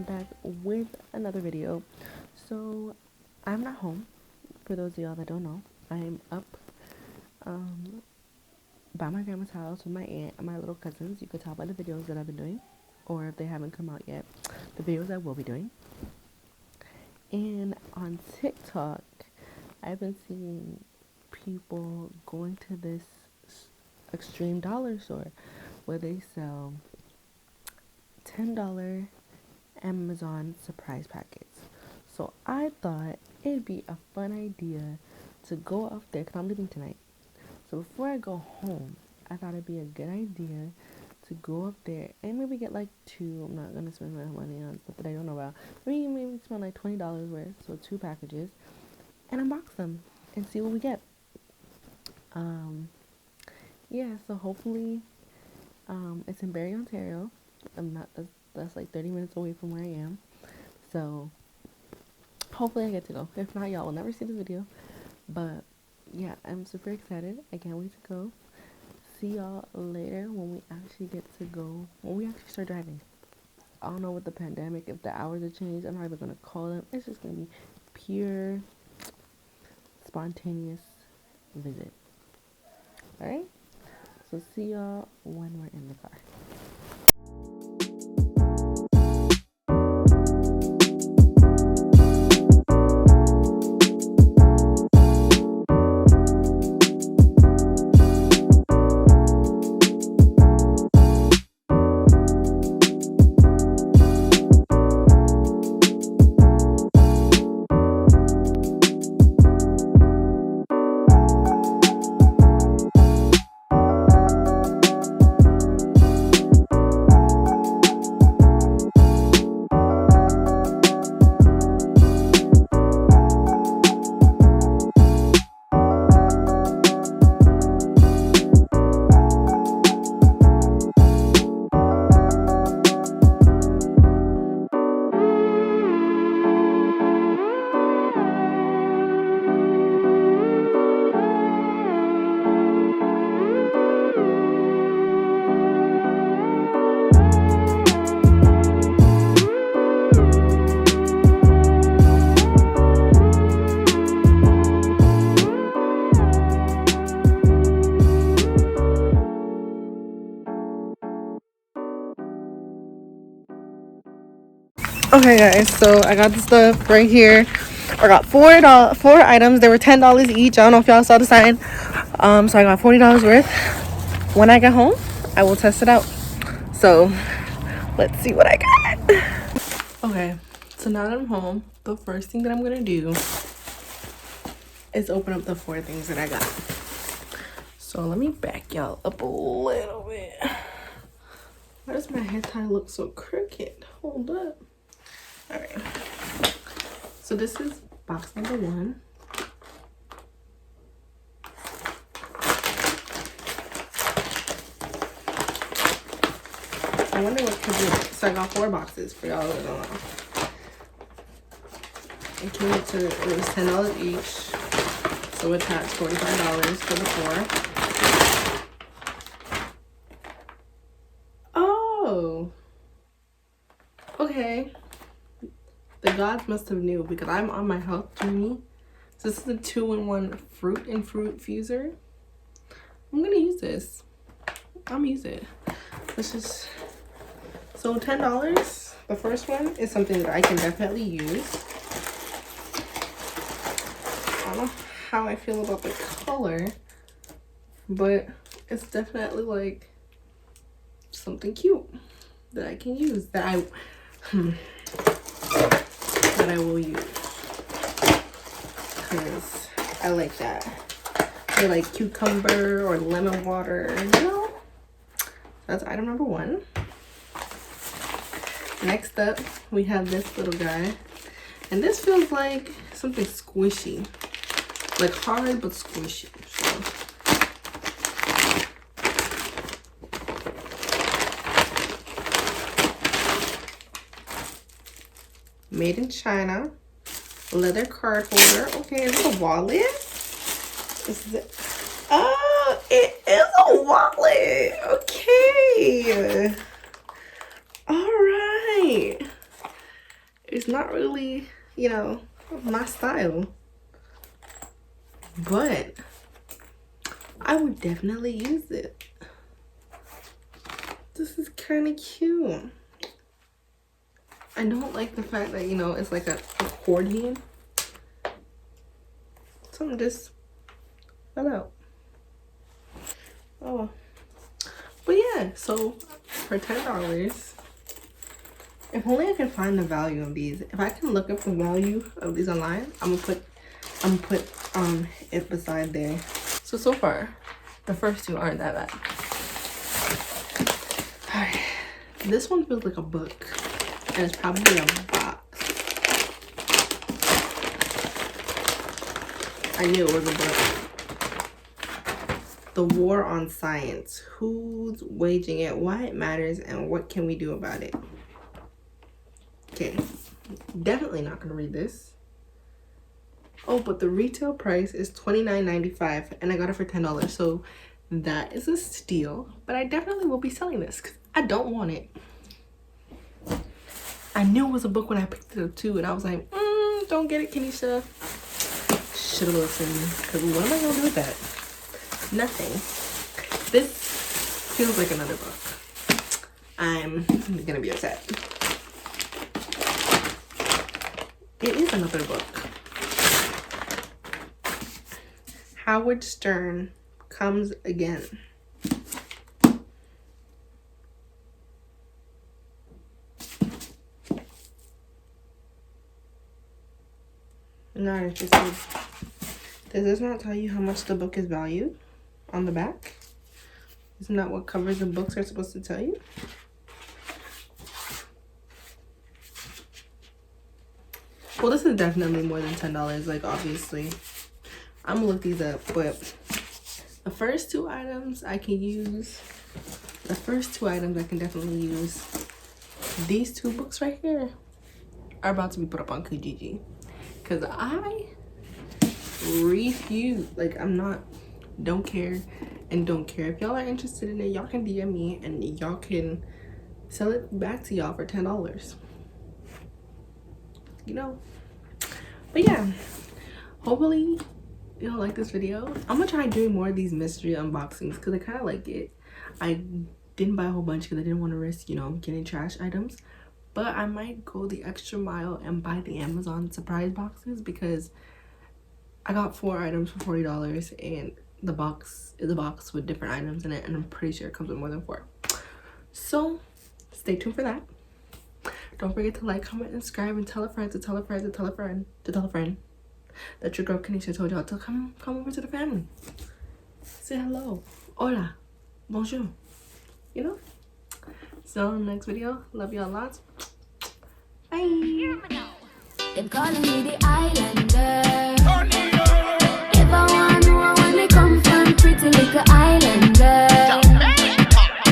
back with another video. So I'm not home. For those of y'all that don't know, I'm up um, by my grandma's house with my aunt and my little cousins. You could tell by the videos that I've been doing, or if they haven't come out yet, the videos I will be doing. And on TikTok, I've been seeing people going to this extreme dollar store where they sell $10 Amazon surprise packets. So I thought it'd be a fun idea to go up there because I'm leaving tonight. So before I go home, I thought it'd be a good idea to go up there and maybe get like two. I'm not gonna spend my money on stuff that I don't know about. Maybe spend like $20 worth, so 2 packages, and unbox them and see what we get. Yeah. So hopefully, it's in Barrie, Ontario. I'm not. That's like 30 minutes away from where I am. So hopefully I get to go. If not, y'all will never see this video. But yeah, I'm super excited. I can't wait to go. See y'all later when we actually get to go. When we actually start driving. I don't know with the pandemic if the hours have changed. I'm not even gonna call them. It's just gonna be pure spontaneous visit. Alright? So see y'all when we're in the car. Okay guys, so I got the stuff right here. I got four items. They were $10 each. I don't know if y'all saw the sign. So I got $40 worth. When I get home, I will test it out. So let's see what I got. Okay, so now that I'm home, the first thing that I'm gonna do is open up the 4 things that I got. So let me back y'all up a little bit. Why does my hair tie look so crooked? Hold up. All right, so this is box number 1. I wonder what could be. So I got 4 boxes for y'all that don't know. It was $10 each, so it tax $45 for the 4. Oh, okay. The gods must have knew because I'm on my health journey. So this is a 2-in-1 fruit and fruit fuser. I'm gonna use this. I'm gonna use it. Let's just. So $10. The first one is something that I can definitely use. I don't know how I feel about the color, but it's definitely like something cute that I can use that I will use because I like that. I like cucumber or lemon water, you know. That's item number 1. Next up, we have this little guy, and this feels like something squishy, like hard but squishy. So made in China, leather card holder. Okay, is this a wallet? Oh, it is a wallet. Okay. All right. It's not really, you know, my style. But I would definitely use it. This is kind of cute. I don't like the fact that, you know, it's like an accordion. Something just fell out. Oh well. But yeah, so for $10, if only I can find the value of these. If I can look up the value of these online, I'm gonna put it beside there. So far, the first two aren't that bad. Alright. This one feels like a book. And it's probably a box. I knew it was a book. The War on Science. Who's waging it? Why it matters and what can we do about it? Okay. Definitely not gonna read this. Oh, but the retail price is $29.95 and I got it for $10. So that is a steal. But I definitely will be selling this because I don't want it. I knew it was a book when I picked it up too, and I was like, don't get it, Kenisha. Should have listened, because what am I gonna do with that? Nothing. This feels like another book. I'm gonna be upset. It is another book. Howard Stern Comes Again. Not interested. Does this not tell you how much the book is valued on the back? Isn't that what covers of books are supposed to tell you? Well, this is definitely more than $10, like obviously. I'm gonna look these up, but the first two items I can use. The first two items I can definitely use. These two books right here are about to be put up on Kijiji. Because I refuse. Like, I'm not, don't care and don't care. If y'all are interested in it, y'all can DM me and y'all can sell it back to y'all for $10. You know? But yeah, hopefully y'all like this video. I'm gonna try doing more of these mystery unboxings because I kind of like it. I didn't buy a whole bunch because I didn't want to risk, you know, getting trash items. But I might go the extra mile and buy the Amazon surprise boxes because I got 4 items for $40 and the box is a box with different items in it, and I'm pretty sure it comes with more than 4. So stay tuned for that. Don't forget to like, comment, and subscribe, and tell a friend to tell a friend to tell a friend to tell a friend that your girl Kanisha told y'all to come over to the family. Say hello. Hola. Bonjour. You know? So in the next video, love y'all lots. Bye. Them calling me the island.